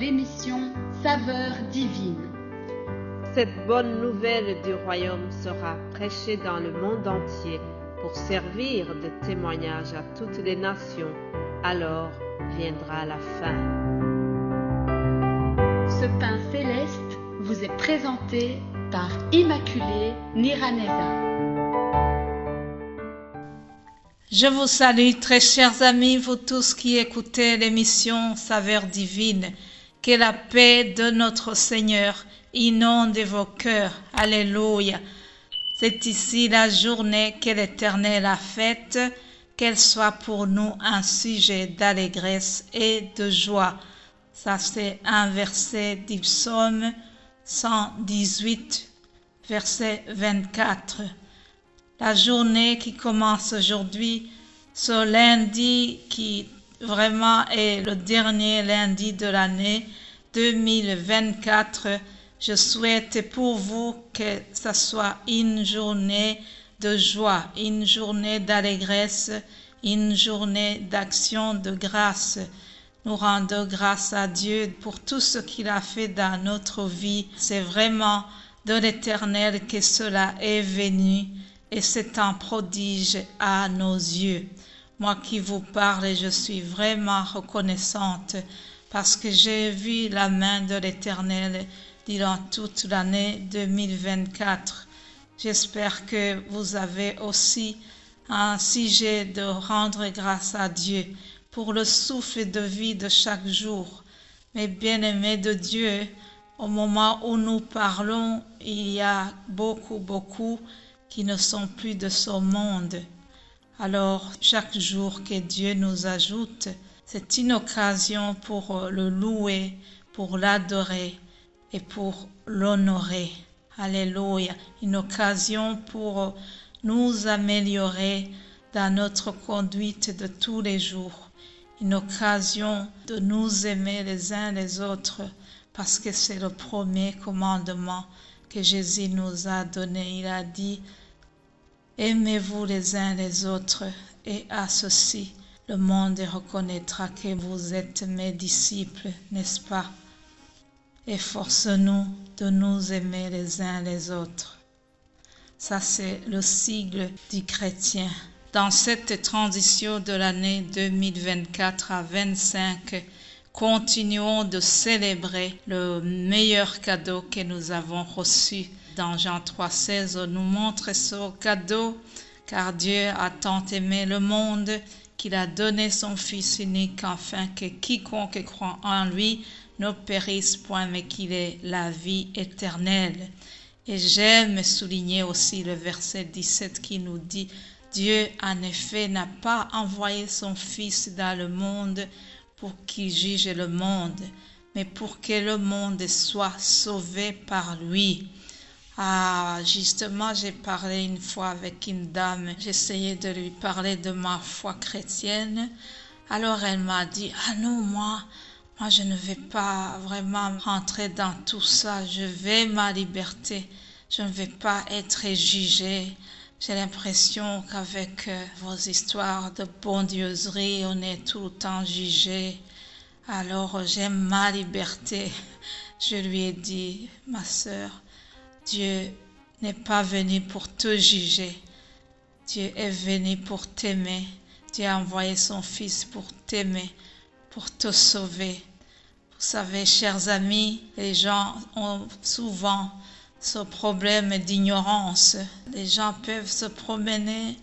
l'émission Saveurs divines. Cette bonne nouvelle du royaume sera prêchée dans le monde entier pour servir de témoignage à toutes les nations. Alors viendra la fin. Ce pain céleste vous est présenté par Immaculée Niraneza. Je vous salue, très chers amis, vous tous qui écoutez l'émission Saveurs divines. Que la paix de notre Seigneur inonde vos cœurs. Alléluia. C'est ici la journée que l'Éternel a faite, qu'elle soit pour nous un sujet d'allégresse et de joie. Ça, c'est un verset du psaume 118, verset 24. La journée qui commence aujourd'hui, ce lundi qui vraiment est le dernier lundi de l'année 2024, je souhaite pour vous que ce soit une journée de joie, une journée d'allégresse, une journée d'action de grâce. Nous rendons grâce à Dieu pour tout ce qu'il a fait dans notre vie. C'est vraiment de l'Éternel que cela est venu. Et c'est un prodige à nos yeux. Moi qui vous parle, je suis vraiment reconnaissante parce que j'ai vu la main de l'Éternel durant toute l'année 2024. J'espère que vous avez aussi un sujet de rendre grâce à Dieu pour le souffle de vie de chaque jour. Mes bien-aimés de Dieu, au moment où nous parlons, il y a beaucoup qui ne sont plus de ce monde. Alors, chaque jour que Dieu nous ajoute, c'est une occasion pour le louer, pour l'adorer et pour l'honorer. Alléluia. Une occasion pour nous améliorer dans notre conduite de tous les jours. Une occasion de nous aimer les uns les autres parce que c'est le premier commandement que Jésus nous a donné. Il a dit, aimez-vous les uns les autres, et à ceci, le monde reconnaîtra que vous êtes mes disciples, n'est-ce pas? Efforce-nous de nous aimer les uns les autres. Ça, c'est le sigle du chrétien. Dans cette transition de l'année 2024 à 2025, continuons de célébrer le meilleur cadeau que nous avons reçu. Dans Jean 3,16, on nous montre ce cadeau, car Dieu a tant aimé le monde qu'il a donné son Fils unique, afin que quiconque croit en lui ne périsse point, mais qu'il ait la vie éternelle. Et j'aime souligner aussi le verset 17 qui nous dit, Dieu en effet n'a pas envoyé son Fils dans le monde pour qu'il juge le monde, mais pour que le monde soit sauvé par lui. Ah, justement, j'ai parlé une fois avec une dame, j'essayais de lui parler de ma foi chrétienne. Alors elle m'a dit, ah non, moi je ne vais pas vraiment rentrer dans tout ça, je vais ma liberté, je ne vais pas être jugée. J'ai l'impression qu'avec vos histoires de bondieuserie, on est tout le temps jugé. Alors j'aime ma liberté. Je lui ai dit, ma sœur, Dieu n'est pas venu pour te juger. Dieu est venu pour t'aimer. Dieu a envoyé son Fils pour t'aimer, pour te sauver. Vous savez, chers amis, les gens ont souvent ce problème d'ignorance. Les gens peuvent se promener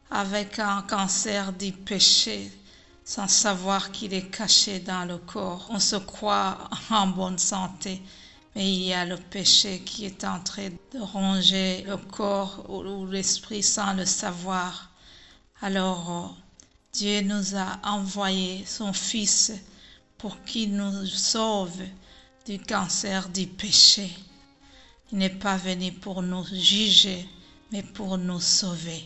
avec un cancer du péché sans savoir qu'il est caché dans le corps. On se croit en bonne santé, mais il y a le péché qui est en train de ronger le corps ou l'esprit sans le savoir. Alors, Dieu nous a envoyé son Fils pour qu'il nous sauve du cancer du péché. Il n'est pas venu pour nous juger, mais pour nous sauver.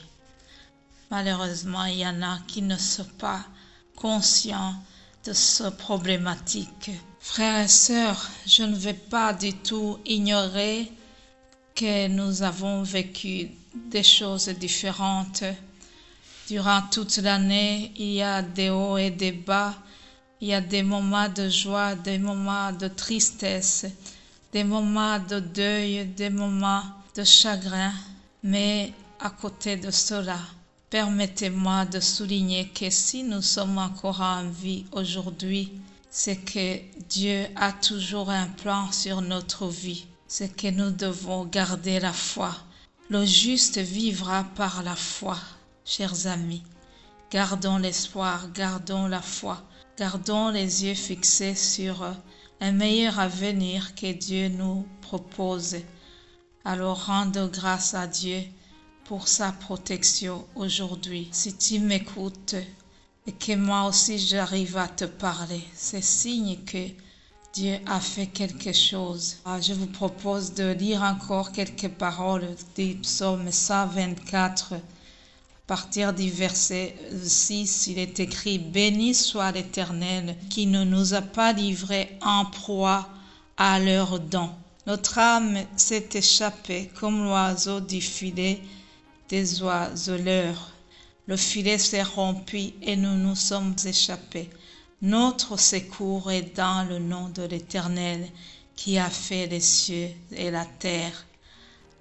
Malheureusement, il y en a qui ne sont pas conscients de cette problématique. Frères et sœurs, je ne vais pas du tout ignorer que nous avons vécu des choses différentes. Durant toute l'année, il y a des hauts et des bas. Il y a des moments de joie, des moments de tristesse, des moments de deuil, des moments de chagrin. Mais à côté de cela, permettez-moi de souligner que si nous sommes encore en vie aujourd'hui, c'est que Dieu a toujours un plan sur notre vie. C'est que nous devons garder la foi. Le juste vivra par la foi, chers amis. Gardons l'espoir, gardons la foi, gardons les yeux fixés sur un meilleur avenir que Dieu nous propose. Alors rends grâce à Dieu pour sa protection aujourd'hui. Si tu m'écoutes et que moi aussi j'arrive à te parler, c'est signe que Dieu a fait quelque chose. Je vous propose de lire encore quelques paroles du psaume 124. À partir du verset 6, il est écrit « Béni soit l'Éternel qui ne nous a pas livrés en proie à leurs dents. Notre âme s'est échappée comme l'oiseau du filet des oiseleurs. Le filet s'est rompu et nous nous sommes échappés. Notre secours est dans le nom de l'Éternel qui a fait les cieux et la terre.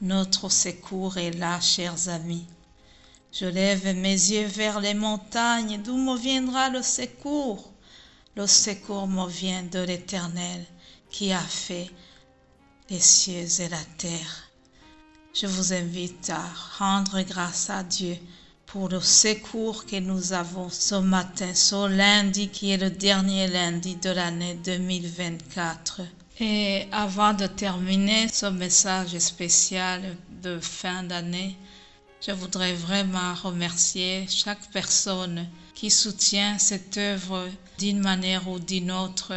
Notre secours est là, chers amis. Je lève mes yeux vers les montagnes, d'où me viendra le secours? Le secours me vient de l'Éternel qui a fait les cieux et la terre. Je vous invite à rendre grâce à Dieu pour le secours que nous avons ce matin, ce lundi qui est le dernier lundi de l'année 2024. Et avant de terminer ce message spécial de fin d'année, je voudrais vraiment remercier chaque personne qui soutient cette œuvre d'une manière ou d'une autre.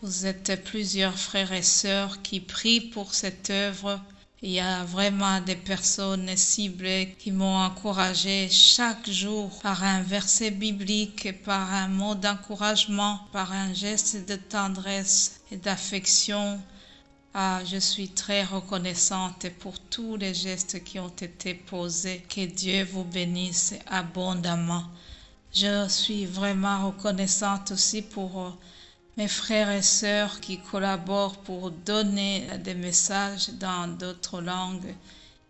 Vous êtes plusieurs frères et sœurs qui prient pour cette œuvre. Il y a vraiment des personnes ciblées qui m'ont encouragé chaque jour par un verset biblique, par un mot d'encouragement, par un geste de tendresse et d'affection. Je suis très reconnaissante pour tous les gestes qui ont été posés. Que Dieu vous bénisse abondamment. Je suis vraiment reconnaissante aussi pour mes frères et sœurs qui collaborent pour donner des messages dans d'autres langues.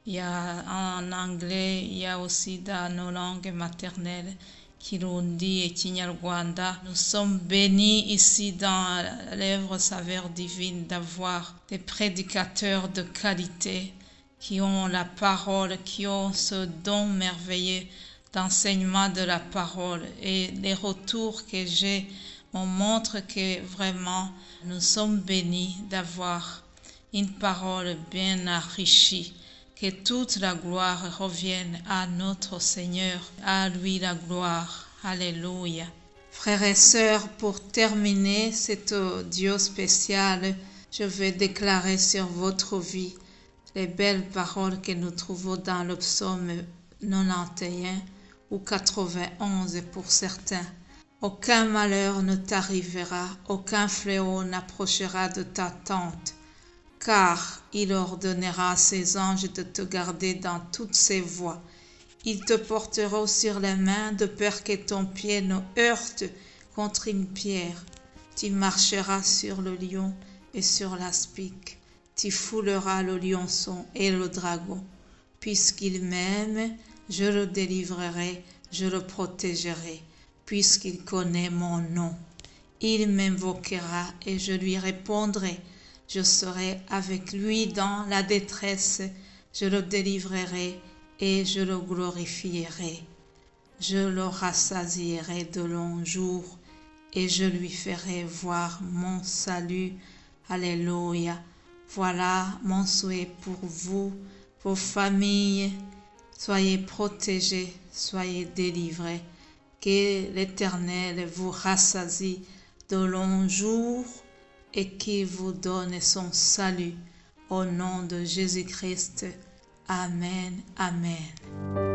Il y a en anglais, il y a aussi dans nos langues maternelles, Kirundi et Kinyarwanda. Nous sommes bénis ici dans l'œuvre Saveur Divine d'avoir des prédicateurs de qualité qui ont la parole, qui ont ce don merveilleux d'enseignement de la parole. Et les retours que j'ai me montrent que vraiment nous sommes bénis d'avoir une parole bien enrichie. Que toute la gloire revienne à notre Seigneur, à lui la gloire. Alléluia. Frères et sœurs, pour terminer cet audio spécial, je vais déclarer sur votre vie les belles paroles que nous trouvons dans le psaume 91 ou 91 pour certains. Aucun malheur ne t'arrivera, aucun fléau n'approchera de ta tente. Car il ordonnera à ses anges de te garder dans toutes ses voies. Ils te porteront sur les mains de peur que ton pied ne heurte contre une pierre. Tu marcheras sur le lion et sur l'aspic. Tu fouleras le lionçon et le dragon. Puisqu'il m'aime, je le délivrerai, je le protégerai, puisqu'il connaît mon nom. Il m'invoquera et je lui répondrai. Je serai avec lui dans la détresse, je le délivrerai et je le glorifierai. Je le rassasierai de longs jours et je lui ferai voir mon salut. Alléluia. Voilà mon souhait pour vous, vos familles. Soyez protégés, soyez délivrés. Que l'Éternel vous rassasie de longs jours et qui vous donne son salut. Au nom de Jésus-Christ. Amen. Amen.